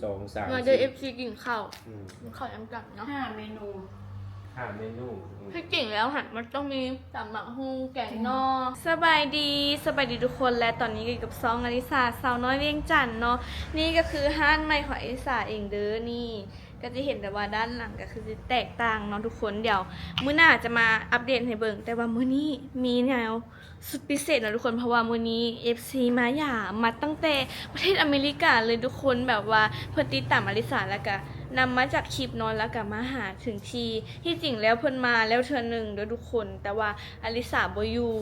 2 3มาเจอFC กินข้าว อืม กินข้าวน้ำกันเนาะ 5 เมนู 5 เมนู ที่จริงแล้วหันมันต้องมีตำหมักฮุงแกงนอสบายดีทุกคนและตอนนี้ก็อยู่กับซองอลิสาสาวน้อยเวียงจันทน์เนาะนี่ก็คือห้านใหม่ของอลิสาเองเด้อนี่ก็จะเห็นแต่ว่าด้านหลังก็คือแตกต่างเนาะทุกคนเดี๋ยวมื้อหน้าจะมาอัปเดตให้เบิ่งแต่ว่ามื้อนี้มีแนวสุดพิเศษนะทุกคนเพราะว่ามื้อนี้ FC มาหย่ามาตั้งแต่ประเทศอเมริกาเลยทุกคนแบบว่าเพิ่นติดตามอลิสาแล้วก็นำมาจากคลิปนอนแล้วก็มาหาถึงที่จริงแล้วเพิ่นมาแล้วเทื่อหนึงเด้อทุกคนแต่ว่าอลิสาบ่อยู่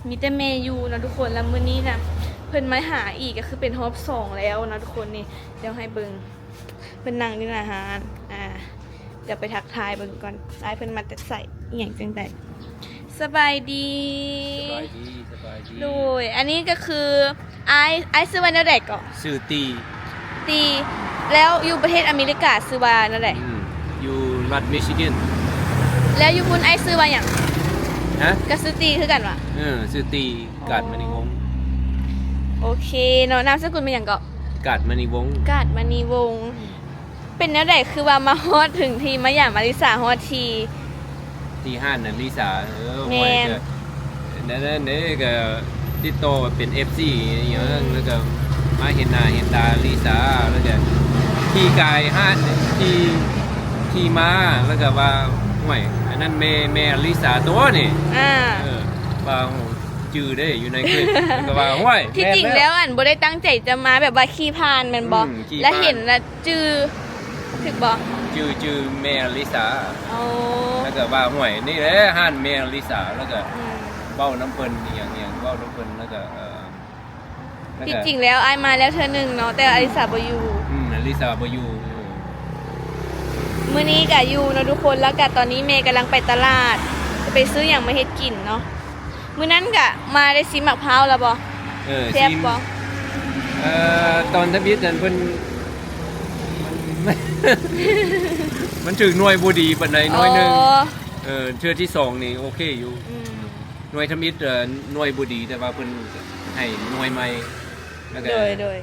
มีแต่แม่อยู่นะทุกคนแล้วมื้อนี้น่ะเพิ่นมาหาอีกก็คือเป็นรอบ2แล้วนะทุกคนนี่เดี๋ยวให้เบิ่งเพิ่นนั่งนี่นะฮะเดี๋ยวไปทักทายเบิ่งก่อนได้เพิ่นมาแต่ใส่อีหยังจังได๋สบายดี สบายดี โดยอันนี้ก็คือไอซื้อวันแรกก่อน ชื่อตี ตีแล้วอยู่ประเทศอเมริกาซื้อว่านั่นแหละ อยู่รัฐมิชิแกน แล้วอยู่คุณไอซื้อว่าอย่าง ฮะ ก็ซื้อตีคือกันวะ ชื่อตีกาดมณีวงศ์ โอเคเนาะนามสกุลเป็นอย่างก็ กาดมณีวงศ์ กาดมณีวงศ์เป็นแนวใดคือว่ามาฮอดถึงทีมาอย่างมาริสาฮอดที ที่ห้านน่ะลิสา แม่น นั่นนี่ก็ติดต่อเป็น FC อย่างเงี้ยแล้วก็มาเห็นหน้าเห็นตาลิสาแล้วก็ที่กายห้านที่มาแล้วก็ว่าห่วยอันนั้นแม่ลิสาตัวนี่ ว่าจือได้อยู่ในคลิปแล้วก็ว่าห้วย ที่จริงแล้วอันบ่ได้ตั้งใจจะมาแบบว่าขี้พานแม่นบ่ ขี้พาน แล้วเห็นแล้วจื้อถึกบ่ จือแม่ลิสา โอ้ แล้วก็ว่าห่วยนี่แหละห้านแม่ลิสาแล้วก็เว้าน้ำเพิ่นอหย่างเว้าน้ำเพิ่นแล้วก็แล้ว ที่ ก็ จริงแล้วไอมาแล้วเธอหนึ่งเนาะแต่อลิสาบ่อยู่ ลิสาบ่อยู่ มื้อนี้ก็อยู่เนาะทุกคนแล้วก็ตอนนี้เมย์กำลังไปตลาดจะไปซื้ออย่างมาเฮ็ดกินเนาะมื้อนั้นก็มาได้ซิมมะพร้าวแล้วบ่แซ่บบ่ ตอนทะเบียนนั้นเพิ่นมันถึงหน่วยบ่ดีปานใดหน่วยหนึงเทื่อที่2นี่โอเคอยู่หน่วยทมิตรหน่วยบ่ดีแต่ว่าเพิ่นให้หน่วยใหม่แล้วก็ โดย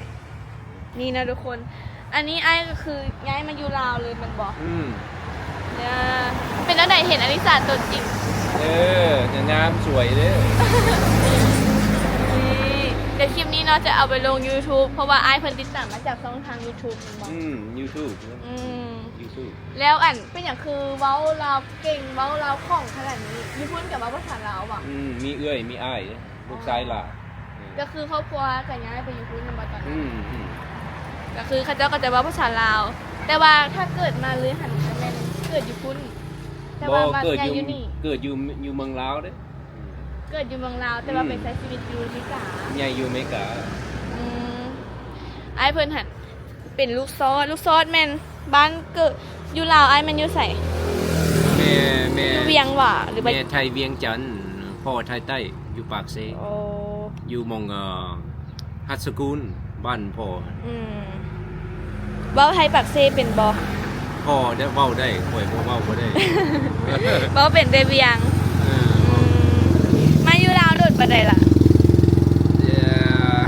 นี่นะทุกคน อันนี้ไอ้ก็คือย้ายมาอยู่ลาวเลยมันบอกเนี่ยเป็นอันไหนเห็นอลิสาตัวจริง จะงามสวยเด้อ นี่เดี๋ยวคลิปนี้เนาะจะเอาไปลง YouTube เพราะว่าไอ้เพิ่นติดตามมาจากช่องทาง YouTube มันบอกYouTube แล้วอันเป็นอย่างคือเว้าลาวเก่งเว้าลาวคล่องขนาดนี้มีพูดกับเว้าภาษาลาวบ่ มีเอื้อยมีอ้ายลูกชายล่ะ ก็คือครอบครัวกันย้ายไปอยู่พุ่นกันมาตอนนั้น อืม ก็คือเขาเจ้าก็จะเว้าภาษาลาว แต่ว่าถ้าเกิดมาเลยหันจะเป็นเกิดอยู่พุ่นแต่ว่ามา เกิด ย้าย อยู่ อยู่นี่ เกิดอยู่เมืองลาวเด้อ เกิดอยู่เมืองลาวแต่ว่าไปใช้ชีวิตอยู่อเมริกา ใหญ่อยู่อเมริกา ไอ้เพิ่นหันเป็นลูกซอสแม่นบ้านเกิดอยู่ลาวไอ้มันอยู่ใส่ แม่ อยู่เวียงหว่าหรือ แม่ไทยเวียงจันทน์พ่อไทยใต้อยู่ปากเซ โอ้ อยู่หมองฮัตสกุลบ้านพ่อ เว้าไทยปากเซเป็นบ่ พ่อได้เว้าได้ข่อยบ่เว้าบ่ได้ เว้าเป็นแต่เวียงมาอยู่ลาวโดดปานใดล่ะ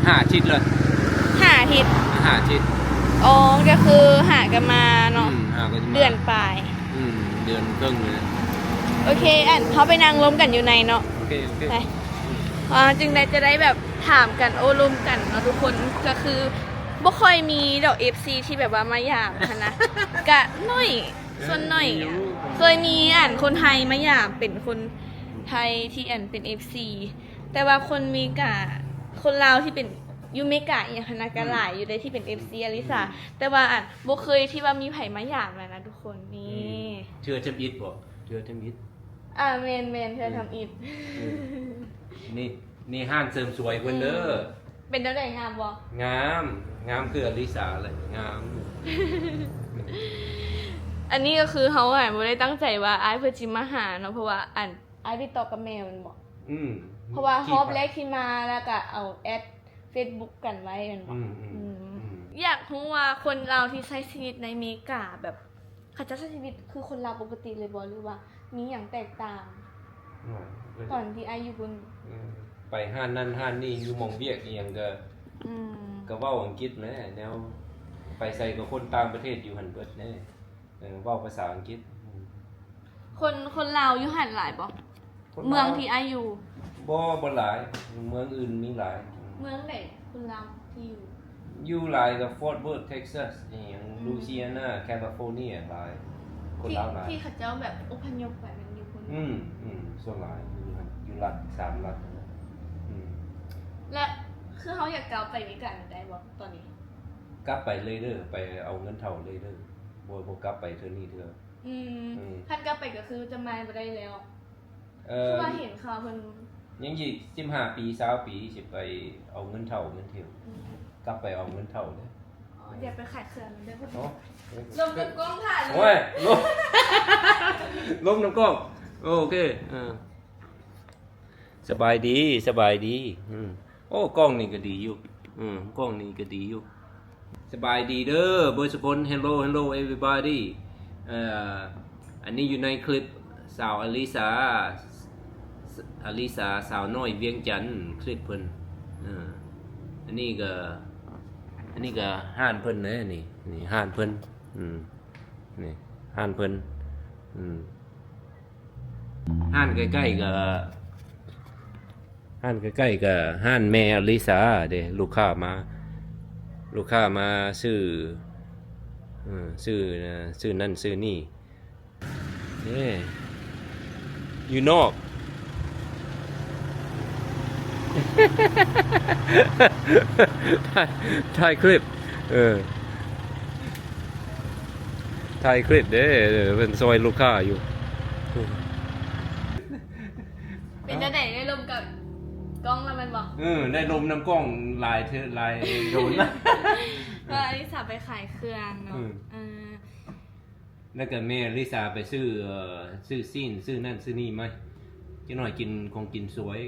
5 อาทิตย์เลย 5 อาทิตย์ 5 อาทิตย์ อ๋อก็คือหากันมาเนาะ ก็จะมา เดือนปลาย เดือนครึ่งเลย โอเคอันเขาไปนั่งล้มกันอยู่ในเนาะ โอเค ไปจึงได้จะได้แบบถามกันโอ้ล้มกันเนาะทุกคนก็คือบ่ค่อยมีดอก FC ที่แบบว่ามาหยามค่ะนะ กะน้อยส่วนน้อยอะเคยมีคนไทยมาหยามเป็นคนไทยที่เป็น FC แต่ว่าคนมีกะคนลาวที่เป็นยูเมกะอย่างคณะกะหลายอยู่ได้ที่เป็น FC อลิสาแต่ว่าบ่เคยที่ว่ามีไผมาหยามแล้วนะทุกคนนี่ เชื่อทำอิฐบ่เชื่อทำอิฐ เมนเธอทำอิฐ นี่ห้างเสริมสวยเพิ่นเด้อ เป็นเท่าไหร่งามบ่ งามคืออลิสาเลยงาม อันนี้ก็คือเขาบ่ได้ตั้งใจว่าอ้ายเพิ่นสิมาหาเนาะเพราะว่าอ้ายติดต่อกับแม่มันบอกเพราะว่าฮอบแรกที่มาแล้วก็เอาแอด Facebook กันไว้แม่นบ่อยากรู้ว่าคนเราที่ใช้ชีวิตในอเมริกาแบบเขาจะใช้ชีวิตคือคนเราปกติเลยบ่หรือว่ามีหยังแตกต่างตอนที่อ้ายอยู่บน ไปห้านนั่นห้านนี่อยู่หม่องเวียกอีหยังก็เว้าอังกฤษแหละแนว ไปใส่กับคนต่างประเทศอยู่หันเบิดแน่เว้าภาษาอังกฤษ คนลาวอยู่หันหลายบ่เมืองที่อาอยู่ บ่หลายเมืองอื่นมีหลาย เมืองไหนคนลาวที่อยู่ อยู่หลายกับ Fort Worth Texas อย่างลูเซียนาแคลิฟอร์เนียหลายคนลาวหลาย ที่เขาเจ้าแบบอพยพไปมันอยู่คน ส่วนหลายอยู่รัฐ3รัฐและคือเขาอยากกลับไปวิการได้บ่ตอนนี้ กลับไปเลยเด้อไปเอาเงินเท่าเลยเด้อบ่กลับไปเทื่อนี้เทื่อ ท่านกลับไปก็คือจะมาบ่ได้แล้ว เอ คือว่าเห็นข่าวเพิ่น ยังอีก15ปี20ปีสิไปเอาเงินเท่าเงินเที่ยวกลับไปเอาเงินเท่าเด้อ เดี๋ยวไปขายเครื่องเด้อเพิ่น เนาะ ลงกับกล้องถ่ายเล โอ้ย ย ลมน้ำกล้องโอเคสบายดีโอ้กล้องนี่ก็ดีอยู่กล้องนี่ก็ดีอยู่สบายดีเด้อเบอร์สกุล hello everybody อันนี้อยู่ในคลิปสาวอลิสาสาวน้อยเวียงจันทน์คลิปเพิ่นอันนี้ก็ห้านเพิ่นเด้อนี่ห้านเพิ่นนี่ห้านเพิ่นห้านใกล้ๆกับห้านแม่อลิสาเด้ลูกค้ามาซื้อนั่นซื้อนี่นี่อยู่นอกถ่ายคลิปถ่ายคลิปเด้เป็นซอยลูกค้าอยู่ เป็นได้ได้ลงกับกล้องแล้วมันบ่ ได้ลมน้ำกล้องลายโดนนะ ว่าอลิสาไปขายเครื่องเนาะแล้วก็แม่ลิซาไปซื้อซีนซื้อนั่นซื้อนี่ไหมจะหน่อยกินสวย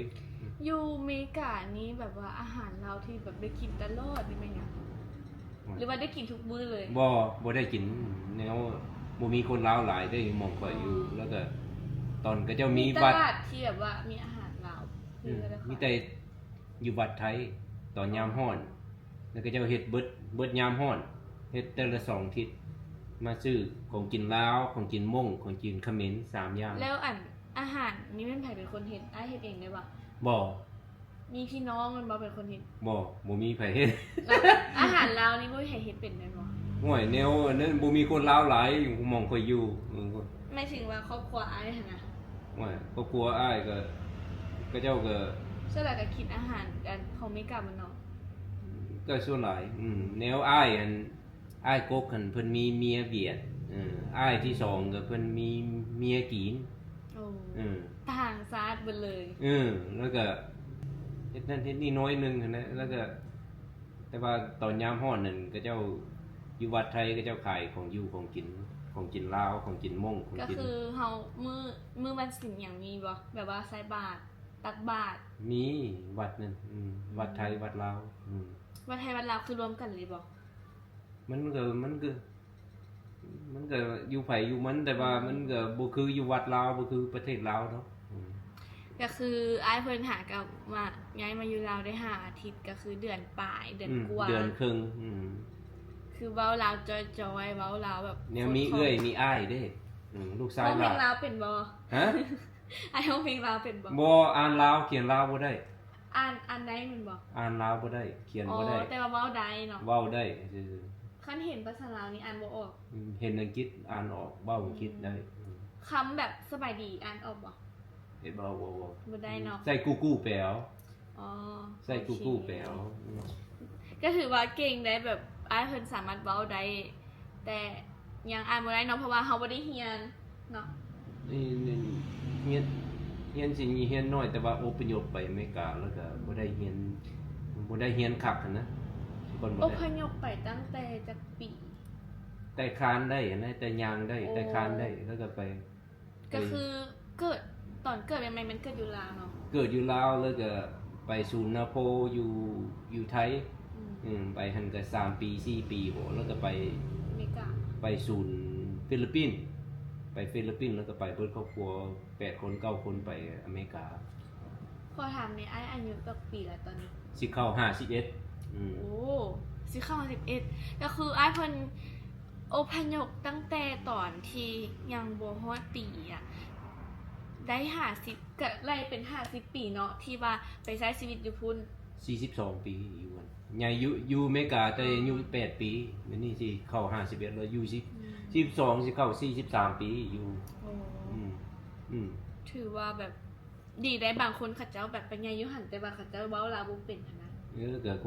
อยู่อเมริกานี้แบบว่าอาหารเราที่แบบได้กินตลอดนี่ไหมเนี่ยหรือว่าได้กินทุกมื้อเลย บ่ได้กินแนวบ่มีคนลาวหลายได้มองข่อยอยู่แล้วก็ตอนก็เจ้ามี ต วัด ลาดที่แบบว่ามีอาหารลาวมีแต่อยู่วัดไทยตอนยามฮ้อนแล้วก็เจ้าเฮ็ดเบิดยามฮ้อนเฮ็ดแต่ละ2ทิศมาซื้อของกินลาวของกินม่งของกินเขมร3อย่าง แล้วอาหารนี่มันไผเป็นคนเฮ็ดอ้ายเฮ็ดเองได้บ่ บ่ มีพี่น้องมันบ่เป็นคนเฮ็ด บ่มีไผเฮ็ด อาหารลาวนี่บ่มีใครเฮ็ดเป็นได้บ่ ห่วยแนวนั้นบ่มีคนลาวหลายหม่องข่อยอยู่ หมายถึงว่าครอบครัวอ้ายหั่นน่ะ ห่วยครอบครัวอ้ายก็เจ้าก็ ส่วนหลายก็คิดอาหารกันของอเมริกามันเนาะ ก็ส่วนหลายแนวอ้ายกกหันเพิ่นมีเมียเวียดอ้ายที่2ก็เพิ่นมีเมียจีน โอ้ต่างชาติเบิดเลย แล้วก็เฮ็ดนั่นเฮ็ดนี่น้อยนึงหั้นนะแล้วก็แต่ว่าตอนยามร้อนนั่นก็เจ้าอยู่วัดไทยก็เจ้าขายของอยู่ของกินลาวของกินม่งของ ก็ กิน คือเฮามื้อวันศีลหยังมีบ่แบบว่าใส่บาตรตักบาตร มีวัดนั่นวัดไทยวัดลาววัดไทยวัดลาวคือรวมกันเลยบ่ มันก็อยู่ไผอยู่มันแต่ว่ามันก็บ่คืออยู่วัดลาวบ่คือประเทศลาวเนาะ ก็คืออ้ายเพิ่นหากับว่าย้ายมาอยู่ลาวได้5อาทิตย์ก็คือเดือนปลายเดือนกว่า เดือนครึ่ง คือเว้าลาวจอยๆเว้าลาวแบบ เนี่ยมีเอื้อยมีอ้ายเด้ลูกชาย ร้องเพล ลาง ลาวเป็นบ่ ฮะ อ้ายร้องเพลงลาวเป็นบ่ บ่อ่านลาวเขียนลาวบ่ได้ อ่านได้แมันบ่ อ่านลาวบ่ได้เขียนบ่ได้ แต่ว่าเว้าได้เนาะ เว้าได้ซื่อ คันเห็นภาษาลาวนี่อ่านบ่ออก เห็นอังกฤษอ่านออกเว้าอังกฤษได้ คำแบบสบายดีอ่านออกบ่ เฮ็ดบ่ บ่ได้เนาะ ใส่กู้แปลว อ๋อ ใส่กู้แปลว ก็ถือว่าเก่งได้แบบอ้ายเพิ่นสามารถเว้าได้แต่ยังอ่านบ่ได้เนาะเพราะว่าเฮาบ่ได้เรียนเนาะ นี่เฮียนสิเฮียนน้อยแต่ว่าอพยพไปอเมริกาแล้วก็บ่ได้เฮียนคักหั้นนะคนบ่ อ ได้ พยพไปตั้งแต่จักปี แต่คานได้นะแต่ยางได้แต่คานได้แล้วก็ไป ก็คือเกิดตอนเกิดใหม่ๆมันเกิดอยู่ลาวเนาะ เกิดอยู่ลาวแล้วก็ไปศูนย์นาโพอยู่ไทยไปหันก็3ปี4ปีโหแล้วก็ไป อเมริกา ไปศูนย์ฟิลิปปินส์แล้วก็ไปเบิดครอบครัว8คน9คนไปอเมริกา ขอถามในอ้ายอายุจักปีแล้วตอนนี้ สิเข้า51โอ้ สิเข้ามา11ก็คืออ้ายเพิ่นอพยพตั้งแต่ตอนที่ยังบ่ฮอดปีอ่ะได้50ก็ไล่เป็น50ปีเนาะที่ว่าไปใช้ชีวิตอยู่พุ่น 42 ปีอยู่กันใหญ่อยู่อเมริกาแต่อายุ8 ปีมันนี่สิเข้า51แล้วอยู่12สิเข้า43 ปีอยู่ โอ้ อืม ถือว่าแบบดีได้บางคนเขาเจ้าแบบเป็นไงยุหันแต่ว่าเขาเจ้าเว้าลาวบ่เป็นหั้นนะ เกิด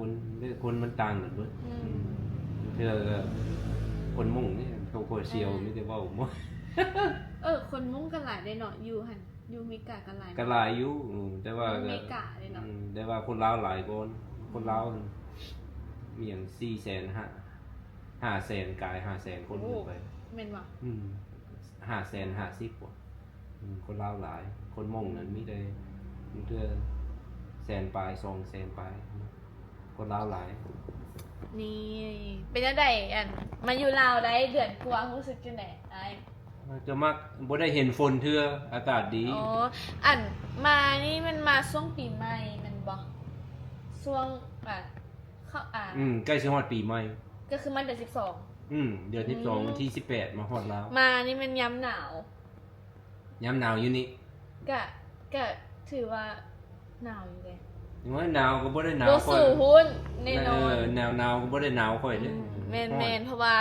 คนมันต่างกันเบิดเทื่อคนมุ่งนี่เขาโคเซียวมีแต่เว้าหมด คนมุ่งกันหลายได้เนาะอยู่หันอยู่อเมริกากันหลาย ก็หลายอยู่แต่ว่า อเมริกาเลยเนาะ แต่ว่าคนลาวหลายคนลาวมีอย่าง500,000 กาย 500,000 คนขึ้นไป แม่นบ่ 550,000 กว่าคนลาวหลาย คนมงนั้นมีแต่100,000 ปลาย 200,000 ปลายคนลาวหลาย นี่เป็นจังไดอันมาอยู่ลาวได้เดือนกว่ารู้สึกจังไดอ้าย จะมักบ่ได้เห็นฝนเทื่ออากาศดี อ๋ออันมานี่มันมาช่วงปีใหม่แมันบ่ช่วงเข้าใกล้สิฮอดปีใหม่ ก็คือมันเดือน12เดือน12วันที่18มาฮอดแล้ว มานี่มันยามหนาวย ามหนาวอยู่นี่ ก็ถือว่าหนาวอยู่เลย ยังว่าหนาวก็บ่ได้หนาว บ่สู่หุ้นแน่นอน หนาวก็บ่ได้หนาวค่อยเด้ แม่นเพราะว่า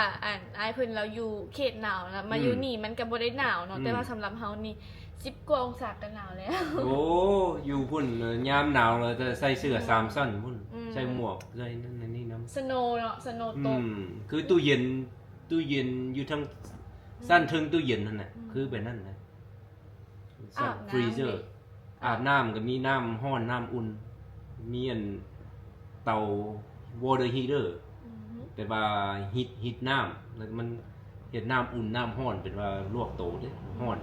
อ้ายเพิ่นเราอยู่เขตหนาวแล้วมาอยู่นี่มันก็บ่ได้หนาวเนาะแต่ว่าสำหรับเฮานี่10กว่าองศาก็หนาวแล้ว โอ้อยู่พุ่นยามหนาวเลยจะใส่เสื้อ3ชั้นพุ่นใส่หมวกใส่นั่นนี่นำ สโนว์เนาะสโนว์ตก คือตู้เย็นอยู่ทั้งสั้นถึงตู้เย็นนั่นน่ะคือแบบนั้นนะฟรีเซอร์อาบน้ำก็มีน้ำร้อนน้ำอุ่นมีอันเตา water heater เป็นว่าฮีทน้ำแล้วมันเฮ็ดน้ำอุ่นน้ำร้อนเป็นว่าลวกโตเด้ร้อน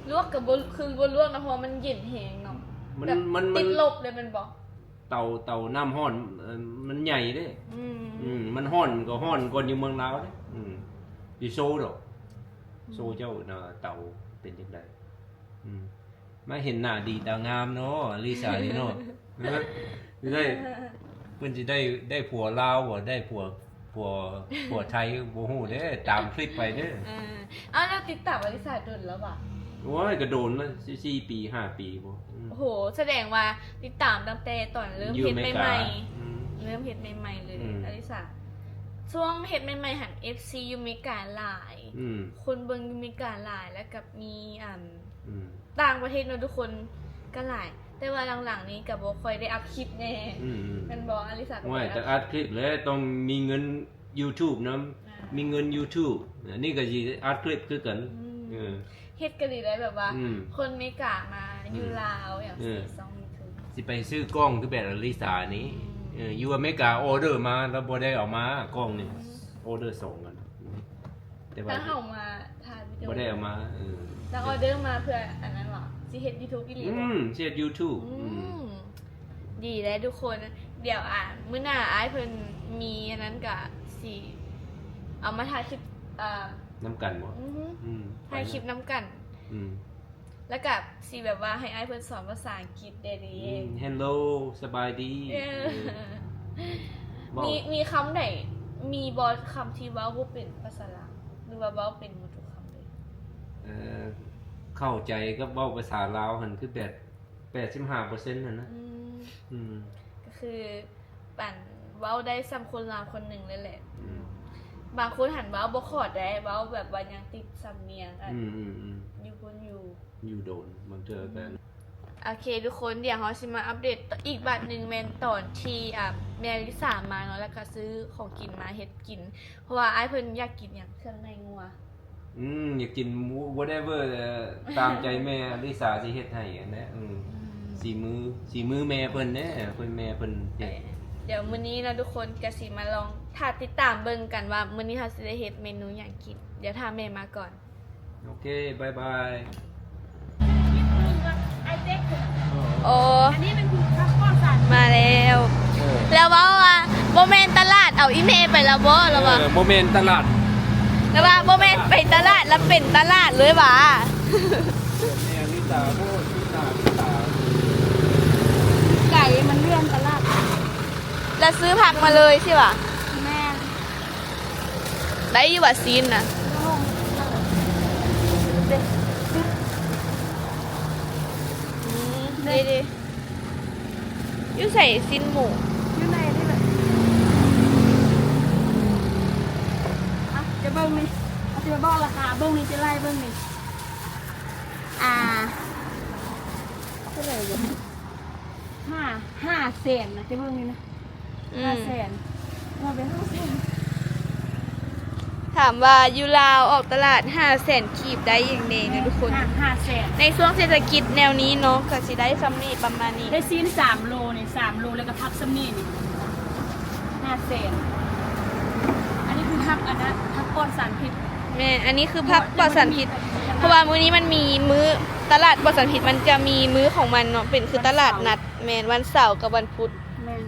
ลวกกับบ่คือบ่ลวกนะเพราะมันเย็นแฮงเนาะ มันติดลบเลยมันบ่ เตาน้ำร้อนมันใหญ่เด้มันร้อนก็ร้อนกว่าอยู่เมืองลาวเด้อยู่โซดอกโซเจ้าน่ะเตาเป็นจังไดมาเห็นหน้าดีตางามเนาะลิซ่านี่เนาะได้เพิ่นสิได้ผัวลาวบ่ได้ผัวไทยบ่ฮู้เด้ตามคลิปไปเด้อ แล้วติดตามบริษัทโดนแล้วบ่ะ โอ้ยก็โดนมา4 ปี 5 ปีบ่ โอ้โหแสดงว่าติดตามตั้งแต่ตอนเริ่มเฮ็ดใหม่ๆเริ่มเฮ็ดใหม่ๆเลยอลิสาช่วงเฮ็ดใหม่ๆหัน FC อยู่อเมริกาหลายคนเบิ่งอยู่อเมริกาหลายแล้วกับมีต่างประเทศเนาะทุกคนก็หลายแต่ว่าหลังๆนี้ก็บ่ค่อยได้อัพคลิปแน่มันบ่อลิสาก็ ว่าจะอัดคลิปแล้วต้องมีเงิน YouTube นำมีเงิน YouTube นี่ก็สิอัดคลิปคือกันเฮ็ดก็ดีได้แบบว่าคนอเมริกามาอยู่ลาวอย่างสิซ่อง YouTube สิไปซื้อกล้องคือแบบอลิสานี้อยู่อเมริกาออเดอร์มาแล้วบ่ได้เอามากล้องนี่ออเดอร์ส่งกันแต่ว่า ถ้าเฮามาถ่ายวิดีโอ บ่ได้เอามาแล้วออเดอร์มาเพื่ออันนั้นเหรอสิเฮ็ด YouTube อีหลีบ่ เฮ็ด YouTube ดีแล้วทุกคนเดี๋ยวมื้อหน้าอ้ายเพิ่นมีอันนั้นก็สิเอามาถ่ายคลิปนำกันบ่ถ่ายคลิปนำกันแล้วก็สิแบบว่าให้อ้ายเพิ่นสอนภาษาอังกฤษได้ดี Hello สบายดี มีคำไหนมีบ่คำที่เว้าบ่เป็นภาษาลาวหรือว่าเว้าเป็นหมดทุกคำเลยเข้าใจก็เว้าภาษาลาวหั่นคือแบบ85%นั่นนะก็คือปั่นเว้าได้ซ้ำคนลาวคนหนึ่งเลยแหละบางคนหันเว้าบ่คอดได้เว้าแบบว่ายังติดสำเนียงอยู่คนอยู่โดนบางเจอกันโอเคทุกคนเดี๋ยวเราสิมาอัปเดตอีกบัดนึงแม่นตอนที่แม่ลิสามาเนาะแล้วก็ซื้อของกินมาเฮ็ดกินเพราะว่าอ้ายเพิ่นอยากกินหยังเครื่องในงัวอยากกิน whatever ตามใจแม่ลิสาสิเฮ็ดให้นะสีมือแม่เพิ่นแน่เพิ่นแม่เพิ่นเดี๋ยวมื้อนี้นะทุกคนก็สิมาลองถ้าติดตามเบิ่งกันว่ามื้อนี้เฮาสิได้เฮ็ดเมนูหยังกินเดี๋ยวถ้าแม่มาก่อนโอเคบ๊ายบายโอ้อันนี้เป็นคือข้าวข้อสัตว์มาแล้วแล้วว่าบ่แม่นตลาดเอาอีเมลไปแล้วบ่แล้วว่าบ่แม่นตลาดแล้วว่าบ่แม่นไปตลาดแล้วเป็นตลาดเลยว่าแม่ลิตาโหลิตาไก่มันเลื่อนตลาดแล้วซื้อผักมาเลยใช่ป่ะ ได้อยู่ว่าซีนนะดีดีอยู่ใส่ซีนหมู อยู่ในนี่แหละจะเบิ้งนี่จะมาบอกราคาเบิ้งนี่จะไล่เบิ้งนี่เท่าไหร่วะห้าแสนนะจะเบิ้งนี่นะ500,000มาเป็น500,000 ถามว่ายูราวออกตลาด500,000ขีบได้อย่างเดนะทุกคน 500,000 ในช่วงเศรษฐกิจแนวนี้เนาะก็สิได้ซัมนี่ประมาณนี้ ได้ซีน3 โลนี่3 โลแล้วก็พักซัมนี่นี่500,000อันนี้คือพักอันนั้นพักปลอดสารพิษ แม่อันนี้คือพักปลอดสารพิษเพราะว่ามื้อนี้มันมีมื้อตลาดปลอดสารพิษมันจะมีมื้อของมันเนาะเป็นคือตลาดนัดแม่นวันเสาร์กับวันพุธ แม่น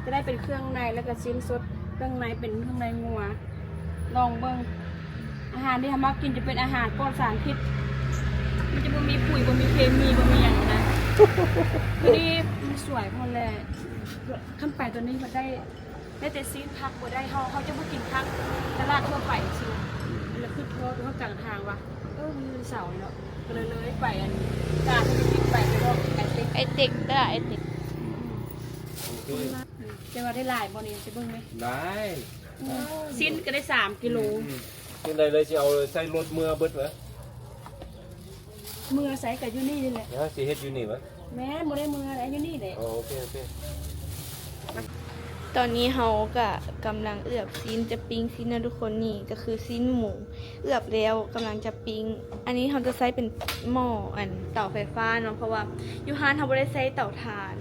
จะได้เป็นเครื่องในแล้วก็ชิ้นสดเครื่องในเป็นเครื่องในงัวลองเบิ่งอาหารที่ทำมากินจะเป็นอาหารปลอดสารพิษมันจะบ่มีปุ๋ยบ่มีเคมีบ่มีอย่างนะตัวนี้มันสวยพอแหละขั้นไปตัวนี้มันได้แต่ซีนพักบ่ได้เขาจะบ่กินพักตลาดทั่วไปสิแล้วคือทั่วกลางทางว่ะมีเสาเนาะก็เลยไปอันกาที่กินไปรอบไอติ๊ก ไอเด็กตลาดไอเด็ก จะมาได้หลายบ่นี่จะเบิ่งไหม ได้ สิ้นก็ได้3 กิโล เป็นไรเลยสิเอาใส่รถเมื่อเบิดเหรอ มือใส่กับอยู่นี่นี่แหละ เดี๋ยวสิเฮ็ดอยู่นี่วะ แม่บ่ได้มืออะไรอยู่นี่แหละ โอเคโอเค ตอนนี้เขาก็กำลังเอือบซีนจะปิ้งซีนนะทุกคนนี่ก็คือซีนหมูเอือบแล้วกำลังจะปิ้งอันนี้เขาจะใช้เป็นหม้ออันเตาไฟฟ้าเนาะเพราะว่ายูฮานเขาไม่ได้ใช้เตาถ่าน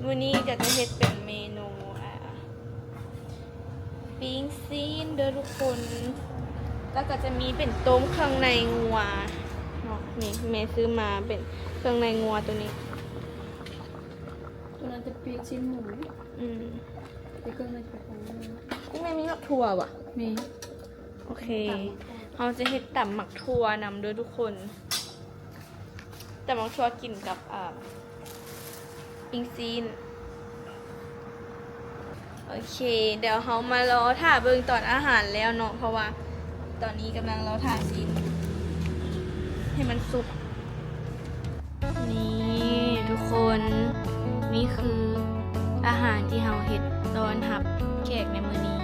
มื้อนี้จะเฮ็ดเป็นเมนูปิ้งซีนเด้อทุกคนแล้วก็จะมีเป็นต้มเครื่องในงัวเนาะนี่แม่ซื้อมาเป็นเครื่องในงัวตัวนี้ ตัวนั้นจะปีกชิ้นหมู ไปเครื่องในไปของมัน แม่มีหมักถั่ววะ มี โอเคเราจะเฮ็ดต่ำหมักถั่วนำด้วยทุกคนแต่หมักถั่วกินกับปิ้งซีนโอเคเดี๋ยวเขามารอถ่าเบิ่งตอนอาหารแล้วเนาะเพราะว่าตอนนี้กำลังรอถ่าซีนให้มันสุกนี่ทุกคนนี่คืออาหารที่เราเฮ็ดตอนรับแขกในมื้อนี้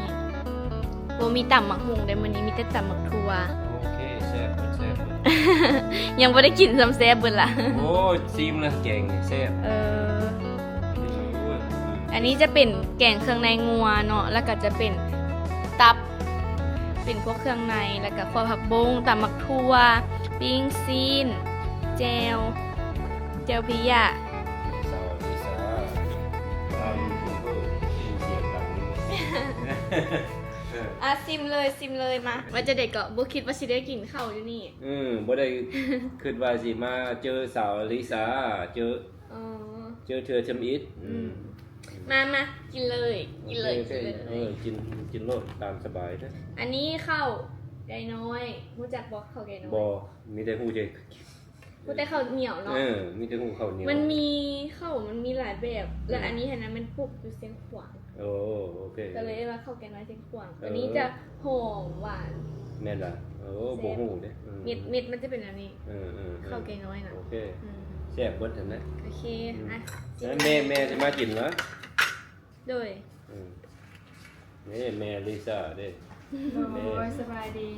บ่มีต่ำหมักหุงในมื้อนี้มีแต่ต่ำหมักถั่ว โอเคแซ่บเบิดแซ่บเบิด ยังบ่ได้กินซ้ำแซ่บเบิ่นล่ะ โอ้ซิมนะแกงนี่แซ่บ อันนี้จะเป็นแกงเครื่องในงัวเนาะแล้วก็จะเป็นตับเป็นพวกเครื่องในแล้วก็ขั่วผักบงตำหมักทั่วปิ้งซีนแจวพิยะ สาวลิซ่าตามยูทูบเบอร์ที่เสียงดังนี่ ซิมเลยมาว่าจะเด็กก็บ่คิดว่าสิได้กินข้าวอยู่นี่ บ่ได้คิดว่าสิมาเจอสาวลิซ่าเจอ อ๋อ เธอทำอิฐ มากินเลยกินเลย โอเคกินโลดตามสบายนะ อันนี้ข้าวไก่น้อยรู้จักบ่ข้าวไก่น้อย บ่มีแต่ฮู้ใจ พูดแต่ข้าวเหนียวเนาะ มีแต่ฮู้ข้าวเหนียว มันมีข้าวมันมีหลายแบบ และอันนี้เห็นนะมันปลูกอยู่เสียงขวาง โอเค ก็เลยว่าข้าวแกงน้อยเสียงขวางอันนี้จะหอมหวาน แม่นล่ะบ่ฮู้เด้ เม็ดมันจะเป็นแบบนี้ ข้าวแกงน้อยนะ โอเค อืม แซ่บเบิดหั่นนะ โอเคอ่ะ แล้วแม่สิมากินเหรอ โดย นี่แม่ลิซ่าเด้ โอ้ยสบายดี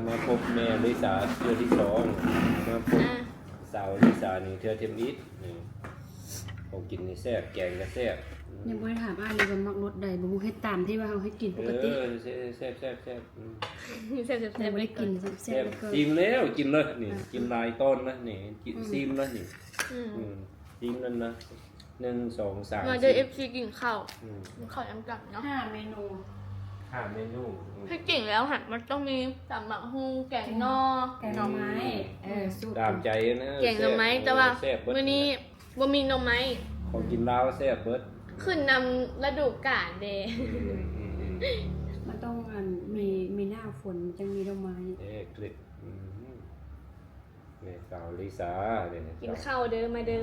มาพบแม่ลิซ่าเทื่อที่2มาพบสาวลิซ่านี่เทื่อเทมอิฐนี่ของกินนี่แซ่บแกงก็แซ่บ ยังบ่ได้ถามอ้ายเลยว่ามักรสใดบ่ฮู้เฮ็ดตามที่ว่าเฮาให้กินปกติ แซ่บ แซ่บ แต่บ่ได้กินแซ่บๆก็ ซิมแล้วกินเลยนี่กินลายต้นนะนี่กินซิมแล้วนี่ซิมแล้วนะ1 2 3 มาเจอ FC กินข้าวข้าวยังกลับเนาะ 5 เมนู 5 เมนู ถ้าเก่งแล้วหันมันต้องมีตำหมักฮุงแกงนอ แกงหน่อไม้สูตร ตามใจนะ แกงหน่อไม้แต่ว่า แซ่บเบิด มื้อนี้บ่มีหน่อไม้ ของกินลาวแซ่บเบิด ขึ้นนำฤดูกาลเด้ มันต้องมีหน้าฝนจังมีดอกไม้ คลิปนี่สาวลิซ่าเนี่ย กินข้าวเด้อมาเด้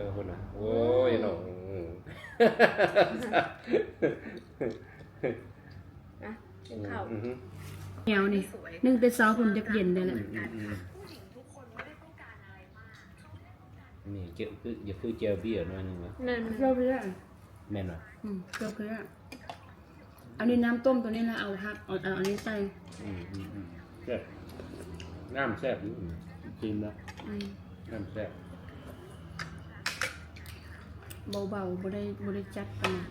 อ คนน่ะโอ้ยน้อง ข้าว เหนียวนี่นึ่งแต่เช้าผมจะเย็นได้แหละ นี่คืออย่าคือเจลเบียร์หน่อยนึงวะ นั่น เคี่ยวไปแล้ว แม่นวะ เคี่ยวไปแล้วอันนี้น้ำต้มตัวนี้นะเอาครับเอาอันนี้ใส่ แซ่บน้ำแซ่บอยู่กินแล้ว อืม น้ำแซ่บ เบาๆบ่ได้จัดไปนะ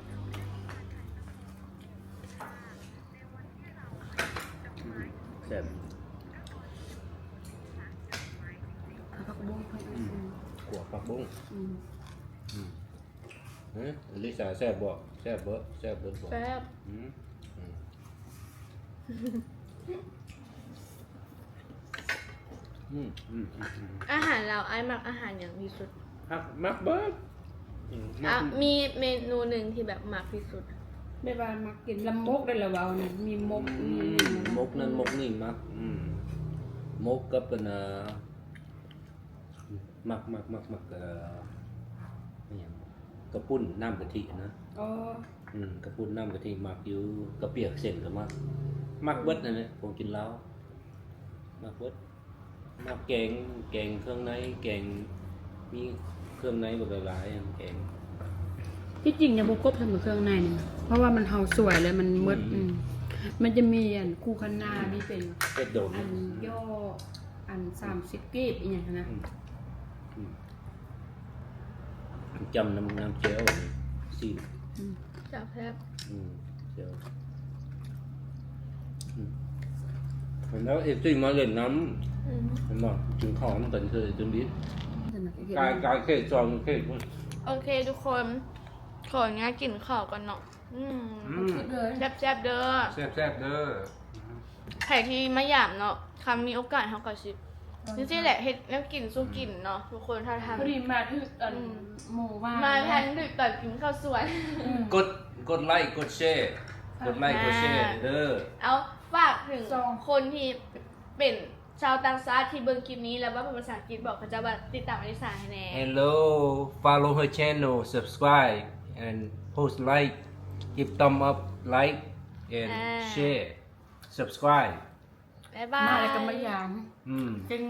แซ่บ เอาผักบุ้งไปอืม กัวผักบุ้ง อืม ลิซ่าแซ่บบ่แซ่บเบิดแซ่บเบิดบ่ แซ่บ อืมอืมอืมอืมอืมอืม อาหารเราไอ้มักอาหารอย่างที่สุด มักเบิดมัก มีเมนูหนึ่งที่แบบมักที่สุด ไม่ว่ามากินลำมกได้ละเบานะมีมกมี มกนั่นมกนี่มักมกกับเป็นมักเนี่ยกระปุ้นน้ำกะทินะ อ๋อก ระปุ้นน้ำกะทิมักอยู่กระเปียกเส้นก็มักเบิดนั่นแหละผมกินแล้วมักเบิดมักแกงเครื่องในแกงมีเครื่องในแบบหลายๆแกง ที่จริงเนี่ยบ่กบทำกับเครื่องในนี่เพราะว่ามันเฮาสวยแล้วมันหมดมันจะมีอันคู่คันนานี่เป็น เป็ดโดน อันย่ออัน30กีบอีหยังนะ จำน้ำเจลสิ จากแซ่บ เจลแล้วเอฟซีมาเล่นน้ำเห็นบ่กินของมันเป็นเคยจนดิ้นกายเคยจองเคย โอเคทุกคนขออนุญาตกินข้าวกันเนาะ เลย แซ่บๆเด้อ แซ่บเด้อ ใครที่มาหยามเนาะคำมีโอกาสเขาก็ชิจริงๆแหละเฮ็ดแล้วกินสู้กินเนาะทุกคนถ้าทำ พอดีมาที่อันหมู่บ้าน มาแทนดึกแบบกินข้าวสวย กดไลค์กดแชร์กดไลค์กดแชร์เด้อ เอาฝากถึงคนที่เป็นชาวต่างชาติที่เบิ่งคลิปนี้แล้วว่าเป็นภาษาอังกฤษบอกเขาจะว่าติดตามอลิสาให้แน่ Hello follow her channel subscribe and post like give thumb up like and share subscribe บ๊ายบาย มาแล้วก็มายาม อืม เป็น